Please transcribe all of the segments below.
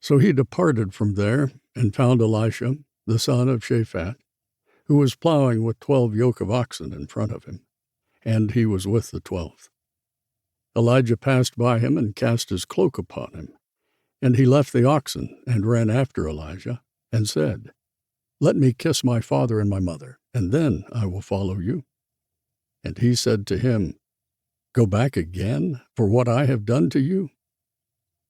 So he departed from there and found Elisha, the son of Shaphat, who was plowing with 12 yoke of oxen in front of him, and he was with the 12th. Elijah passed by him and cast his cloak upon him, and he left the oxen and ran after Elijah and said, "Let me kiss my father and my mother, and then I will follow you." And he said to him, "Go back again for what I have done to you?"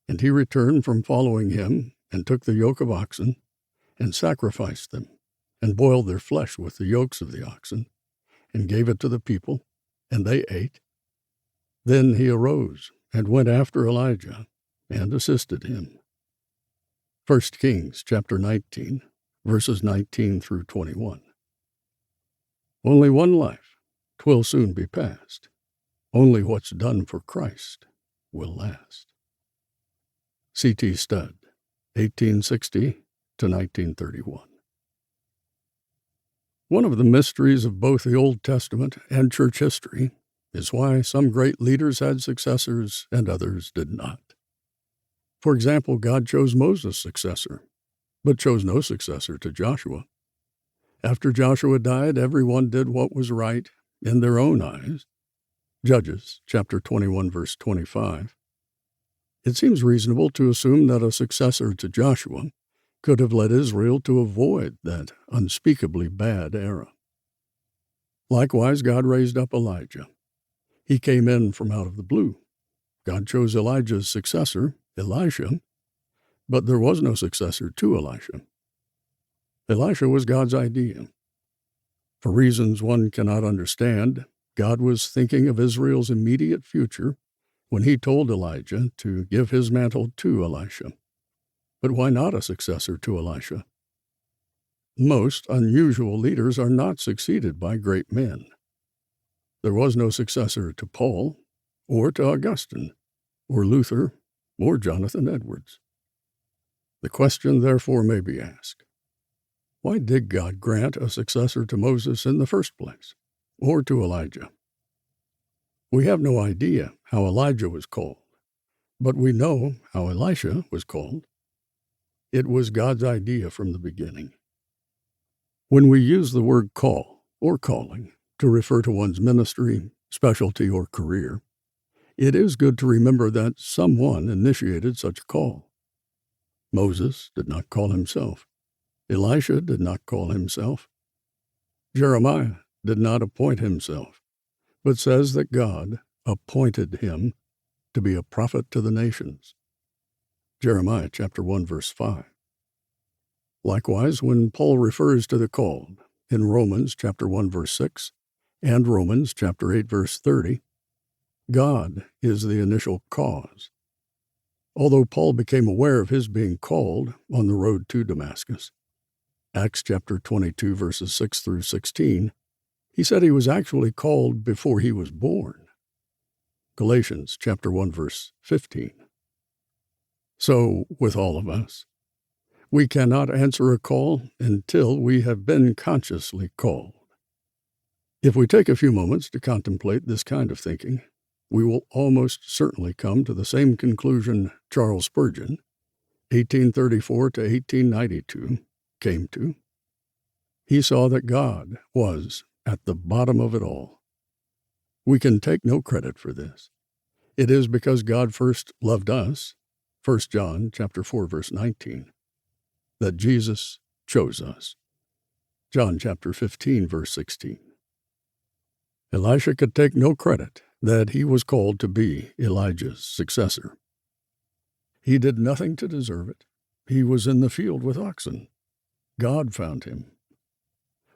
And he returned from following him and took the yoke of oxen and sacrificed them and boiled their flesh with the yokes of the oxen and gave it to the people, and they ate. Then he arose and went after Elijah and assisted him. 1 Kings chapter 19, verses 19 through 21. Only one life, 'twill soon be past. Only what's done for Christ will last. C.T. Studd, 1860 to 1931. One of the mysteries of both the Old Testament and church history is why some great leaders had successors and others did not. For example, God chose Moses' successor, but chose no successor to Joshua. After Joshua died, everyone did what was right in their own eyes. Judges chapter 21, verse 25. It seems reasonable to assume that a successor to Joshua could have led Israel to avoid that unspeakably bad era. Likewise, God raised up Elijah. He came in from out of the blue. God chose Elijah's successor, Elisha, but there was no successor to Elisha. Elisha was God's idea. For reasons one cannot understand, God was thinking of Israel's immediate future when he told Elijah to give his mantle to Elisha. But why not a successor to Elisha? Most unusual leaders are not succeeded by great men. There was no successor to Paul, or to Augustine, or Luther, or Jonathan Edwards. The question, therefore, may be asked, why did God grant a successor to Moses in the first place, or to Elijah? We have no idea how Elijah was called, but we know how Elisha was called. It was God's idea from the beginning. When we use the word call or calling to refer to one's ministry, specialty, or career, it is good to remember that someone initiated such a call. Moses did not call himself. Elisha did not call himself. Jeremiah did not appoint himself, but says that God appointed him to be a prophet to the nations. Jeremiah chapter 1, verse 5. Likewise, when Paul refers to the called in Romans chapter 1, verse 6, and Romans chapter 8, verse 30, God is the initial cause. Although Paul became aware of his being called on the road to Damascus, Acts chapter 22, verses 6 through 16, he said he was actually called before he was born. Galatians chapter 1, verse 15. So, with all of us, we cannot answer a call until we have been consciously called. If we take a few moments to contemplate this kind of thinking, we will almost certainly come to the same conclusion Charles Spurgeon, 1834 to 1892, came to. He saw that God was at the bottom of it all. We can take no credit for this. It is because God first loved us, 1 John chapter 4, verse 19, that Jesus chose us. John chapter 15, verse 16. Elisha could take no credit that he was called to be Elijah's successor. He did nothing to deserve it. He was in the field with oxen. God found him.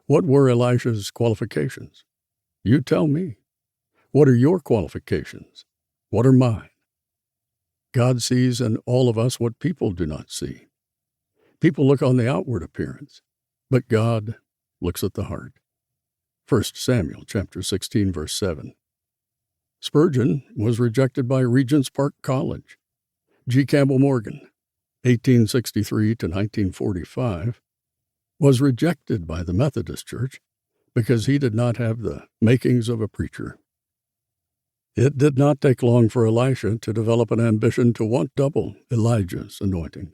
What were Elisha's qualifications? You tell me. What are your qualifications? What are mine? God sees in all of us what people do not see. People look on the outward appearance, but God looks at the heart. 1 Samuel chapter 16, verse 7. Spurgeon was rejected by Regent's Park College. G. Campbell Morgan, 1863 to 1945, was rejected by the Methodist Church because he did not have the makings of a preacher. It did not take long for Elisha to develop an ambition to want double Elijah's anointing.